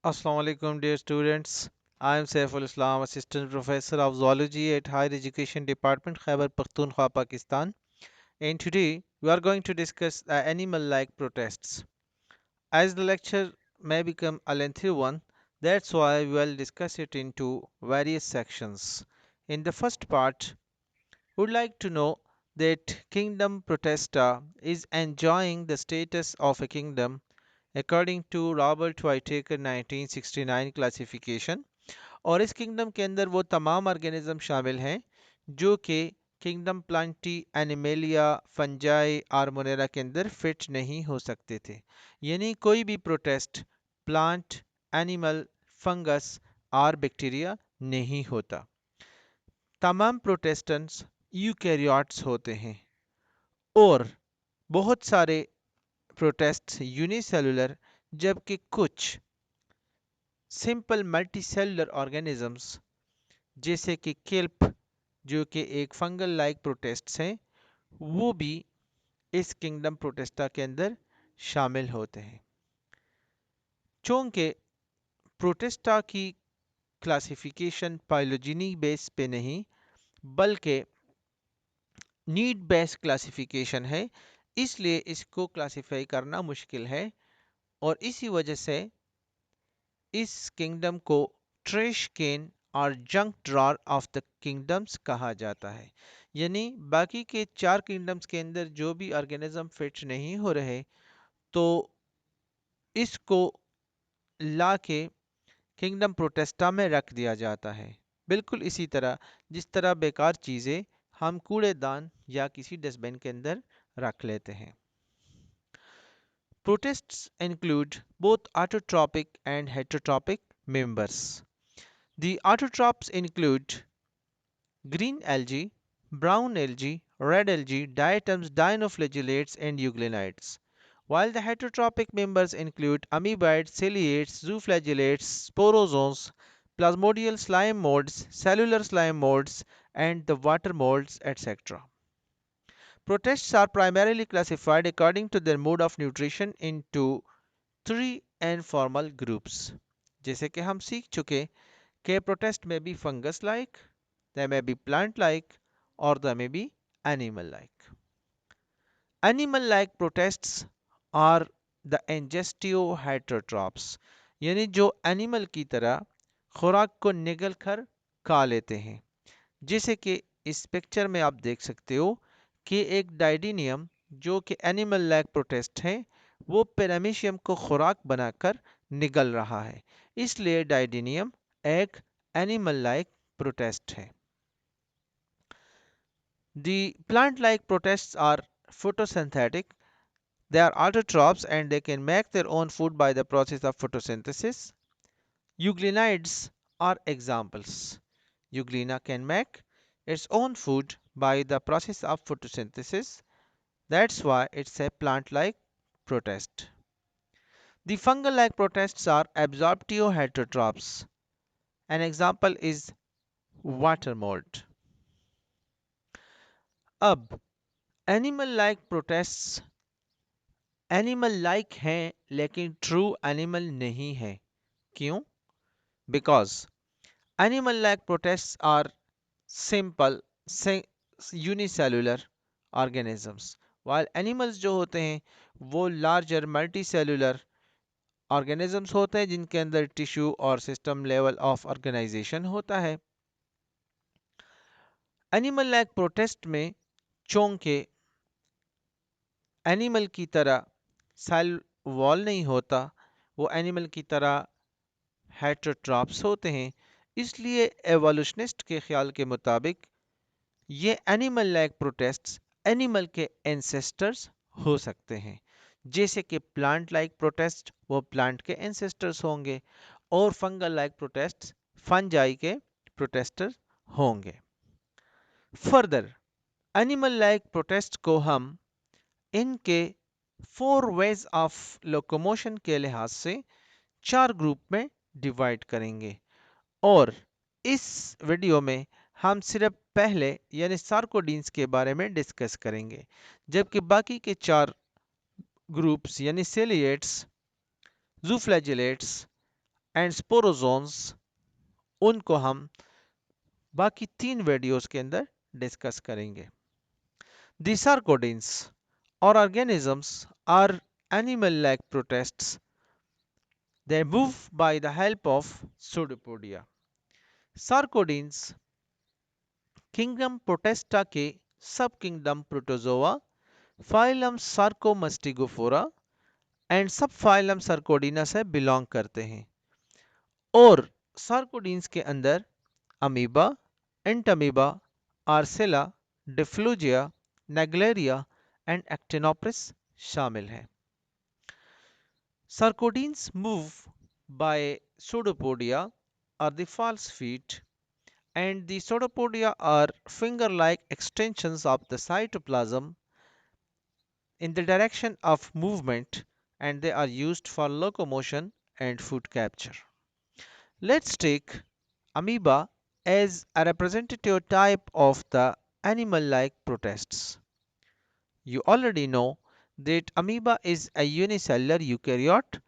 Assalamu alaikum, dear students. I am Saiful Islam, Assistant Professor of Zoology at Higher Education Department, Khyber Pakhtunkhwa, Pakistan. And today we are going to discuss animal-like protests. As the lecture may become a lengthy one, that's why we will discuss it into various sections. In the first part, we would like to know that kingdom protesta is enjoying the status of a kingdom according to Robert Whittaker 1969 classification और इस kingdom के अंदर वो तमाम organism शामिल हैं जो कि किंगडम प्लांटी एनिमेलिया फंजाई आर्मोनेरा के अंदर फिट नहीं हो सकते थे यानी कोई भी प्रोटेस्ट प्लांट एनिमल फंगस और बैक्टीरिया नहीं होता तमाम प्रोटेस्टेंट्स यूकैरियोट्स होते हैं और बहुत सारे प्रोटेस्ट यूनिसेलुलर जबकि कुछ सिंपल मल्टीसेलुलर ऑर्गेनिजम्स जैसे कि केल्प जो कि एक फंगल लाइक प्रोटेस्ट्स हैं वो भी इस किंगडम प्रोटेस्टा के अंदर शामिल होते हैं चूंकि प्रोटेस्टा की क्लासिफिकेशन पाइलोजिनी बेस पे नहीं बल्कि नीड बेस्ड क्लासिफिकेशन है इसलिए इसको क्लासिफाई करना मुश्किल है और इसी वजह से इस किंगडम को ट्रेश कैन और junk drawer of the kingdoms कहा जाता है यानी बाकी के चार किंगडम्स के अंदर जो भी ऑर्गेनिज्म फिट नहीं हो रहे तो इसको ला के किंगडम प्रोटेस्टा में रख दिया जाता है बिल्कुल इसी तरह जिस तरह बेकार चीज़ें हम कूड़ेदान या किसी डस्टबिन के अंदर रख लेते हैं Protests include both autotrophic and heterotrophic members. The autotrophs include green algae, brown algae, red algae, diatoms, dinoflagellates, and euglenids, while the heterotrophic members include amoeboids, ciliates, zooflagellates, sporozoans, plasmodial slime molds, cellular slime molds, and the water molds, etc. Protists are primarily classified according to their mode of nutrition into three informal groups. जैसे कि हम सीख चुके कि protist may be fungus like, they may be plant like, or they may be animal like. Animal like protists are the ingestio heterotrophs यानी जो animal की तरह खुराक को निगल कर खा लेते हैं जैसे कि इस पिक्चर में आप देख सकते हो कि एक डाइडिनियम जो कि एनिमल लाइक प्रोटेस्ट है वो पैरामीशियम को खुराक बनाकर निगल रहा है इसलिए डाइडिनियम एक एनिमल लाइक प्रोटेस्ट है The plant-like protists are photosynthetic. They are autotrophs and they can make their own food by the process of photosynthesis. Euglenids are examples. Euglena can make its own food by the process of photosynthesis. That's why it's a plant-like protist. The fungal-like protists are absorptio heterotrophs. An example is water mold. अब animal like protists animal like हैं लेकिन true animal नहीं है क्यों because animal like protists are simple unicellular organisms while animals जो होते हैं वो लार्जर मल्टी सेलुलर ऑर्गेनिजम्स होते हैं जिनके अंदर टिश्यू और सिस्टम लेवल ऑफ ऑर्गेनाइजेशन होता है एनिमल लाइक प्रोटेस्ट में चूंकि एनिमल की तरह सेल वॉल नहीं होता वो एनिमल की तरह हेटेरोट्रॉप्स होते हैं इसलिए एवोल्यूशनिस्ट के ख्याल के मुताबिक ये एनिमल लाइक प्रोटेस्ट्स एनिमल के एंसेस्टर्स हो सकते हैं जैसे कि प्लांट लाइक प्रोटेस्ट वो प्लांट के एंसेस्टर्स होंगे और फंगल लाइक प्रोटेस्ट्स फंजाई के प्रोटेस्टर होंगे फर्दर एनिमल लाइक प्रोटेस्ट को हम इनके 4 वेज ऑफ लोकोमोशन के लिहाज से 4 ग्रुप में डिवाइड करेंगे और इस वीडियो में हम सिर्फ पहले यानी सार्कोडीन्स के बारे में डिस्कस करेंगे जबकि बाकी के 4 ग्रुप्स यानी सेलिएट्स जूफ्लैजिलेट्स एंड स्पोरोजोन्स, उनको हम बाकी 3 वीडियोस के अंदर डिस्कस करेंगे। The sarcodines or organisms are animal-like protists. They move by the help of pseudopodia. Sarcodines kingdom Protista के सब kingdom Protozoa, phylum Sarcomastigophora and सब फाइलम सर्कोडिना से बिलोंग करते हैं और सार्कोडीन्स के अंदर अमीबा, एंटमीबा, आर्सेला, डिफ्लूजिया, नेग्लेरिया एंड एक्टिनोप्रिस शामिल हैं। Sarcodines move by pseudopodia or the false feet, and the pseudopodia are finger-like extensions of the cytoplasm in the direction of movement, and they are used for locomotion and food capture. Let's take amoeba as a representative type of the animal-like protists. You already know that amoeba is a unicellular eukaryote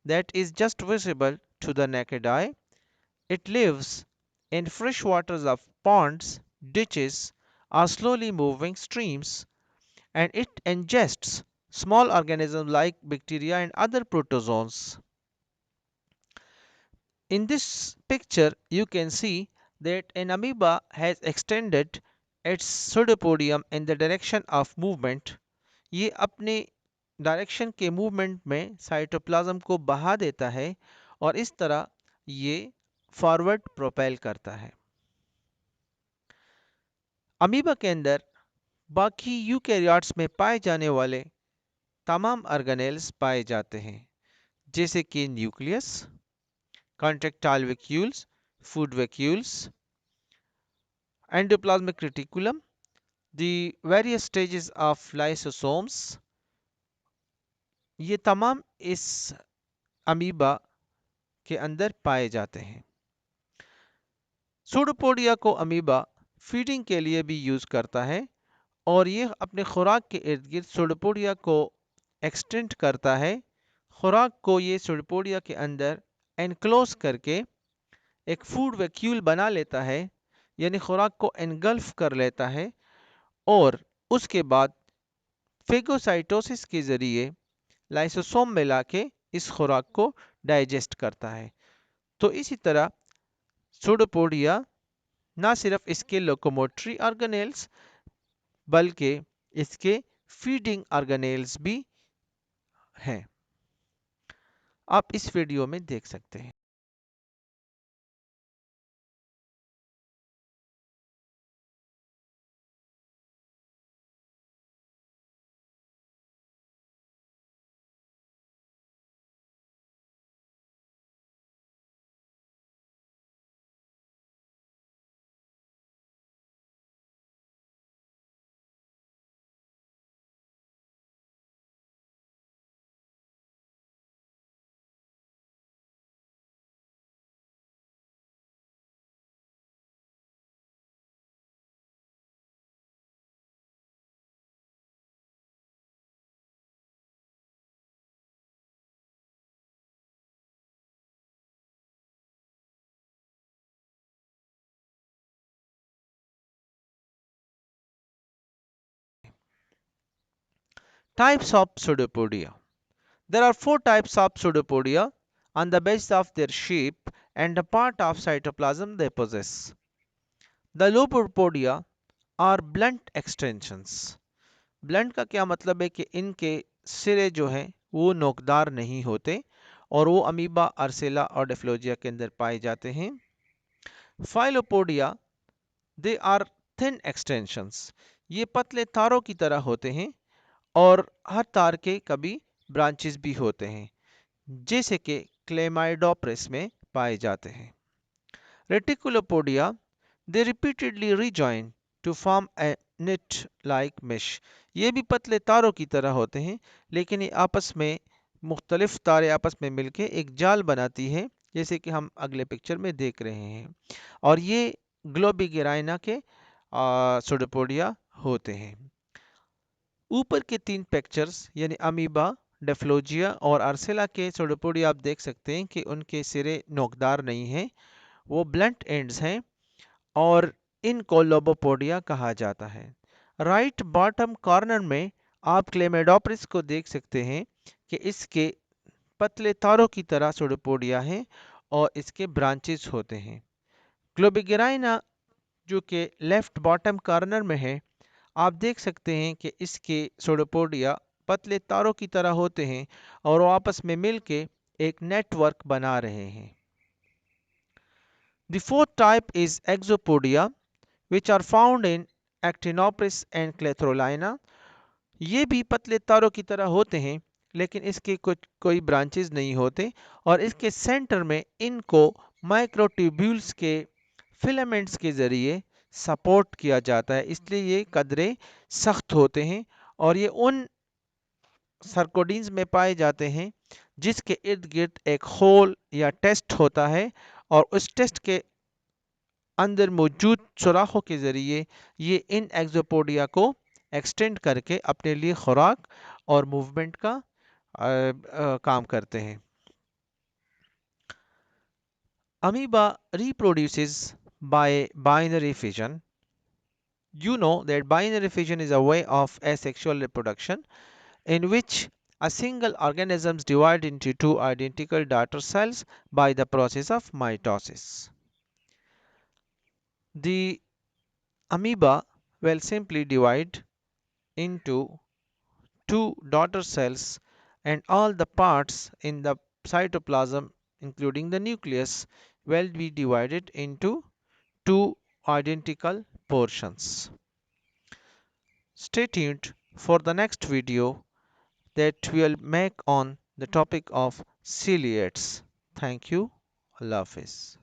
that is just visible to the naked eye. It lives in fresh waters of ponds, ditches, or slowly moving streams, and it ingests small organisms like bacteria and other protozoans. In this picture, you can see that an amoeba has extended its pseudopodium in the direction of movement. ये अपने direction के movement में cytoplasm को बहा देता है और इस तरह ये फॉरवर्ड प्रोपेल करता है। अमीबा के अंदर बाकी यूकैरियोट्स में पाए जाने वाले तमाम ऑर्गेनेल्स पाए जाते हैं, जैसे कि nucleus, contractile vacuoles, food vacuoles, endoplasmic reticulum, the various stages of lysosomes. ये तमाम इस अमीबा के अंदर पाए जाते हैं। सूडोपोडिया को अमीबा फीडिंग के लिए भी यूज करता है और ये अपने खुराक के इर्द गिर्द सूडोपोडिया को एक्सटेंड करता है। खुराक को ये सूडोपोडिया के अंदर एनक्लोज करके एक फूड वैक्यूल बना लेता है, यानी खुराक को एनगल्फ कर लेता है और उसके बाद फेगोसाइटोसिस के जरिए लाइसोसोम में लाके इस खुराक को डाइजेस्ट करता है। तो इसी तरह सूडोपोडिया ना सिर्फ इसके लोकोमोटरी ऑर्गेनेल्स बल्कि इसके फीडिंग ऑर्गेनेल्स भी हैं। आप इस वीडियो में देख सकते हैं। Types of pseudopodia. There are 4 types of pseudopodia on the basis of their shape and the part of cytoplasm they possess. The lobopodia are blunt extensions. Blunt का क्या मतलब है कि इनके सिरे जो हैं वो नोकदार नहीं होते और वो अमीबा, अर्सेला और डिफ्लोजिया के अंदर पाए जाते हैं। फाइलोपोडिया, दे आर थिन एक्सटेंशंस। ये पतले तारों की तरह होते हैं और हर तार के कभी ब्रांचेस भी होते हैं, जैसे कि क्लेमाइडोप्रिस में पाए जाते हैं। Reticulopodia, they repeatedly rejoin to form a net like mesh. ये भी पतले तारों की तरह होते हैं, लेकिन ये आपस में मुख्तलिफ तारे आपस में मिलके एक जाल बनाती है, जैसे कि हम अगले पिक्चर में देख रहे हैं। और ये ग्लोबिगेराइना के सूडोपोडिया होते हैं। ऊपर के 3 पिक्चर्स यानी अमीबा, डेफ्लोजिया और अर्सेला के सोडोपोडिया आप देख सकते हैं कि उनके सिरे नोकदार नहीं हैं, वो ब्लंट एंड्स हैं और इनको लोबोपोडिया कहा जाता है। राइट बॉटम कॉर्नर में आप क्लेमेडोप्रिस को देख सकते हैं कि इसके पतले तारों की तरह सोडोपोडिया हैं और इसके ब्रांचेस होते हैं। ग्लोबिगेराइना जो कि लेफ्ट बॉटम कॉर्नर में है, आप देख सकते हैं कि इसके सोडोपोडिया पतले तारों की तरह होते हैं और वो आपस में मिलके एक नेटवर्क बना रहे हैं। The fourth type is exopodia, which are found in Actinopsis and Clethrolina. ये भी पतले तारों की तरह होते हैं लेकिन इसके कुछ कोई ब्रांचेस नहीं होते और इसके सेंटर में इनको माइक्रोट्यूब्यूल्स के फिलामेंट्स के जरिए सपोर्ट किया जाता है, इसलिए ये कदरे सख्त होते हैं और ये उन सर्कोडीन्स में पाए जाते हैं जिसके इर्द गिर्द एक होल या टेस्ट होता है और उस टेस्ट के अंदर मौजूद सुराखों के जरिए ये इन एक्सोपोडिया को एक्सटेंड करके अपने लिए खुराक और मूवमेंट का काम करते हैं। Amoeba reproduces by binary fission. You know that binary fission is a way of asexual reproduction in which a single organism is divided into two identical daughter cells by the process of mitosis. The amoeba will simply divide into two daughter cells and all the parts in the cytoplasm including the nucleus will be divided into two identical portions. Stay tuned for the next video that will make on the topic of ciliates. Thank you. Allah Hafiz.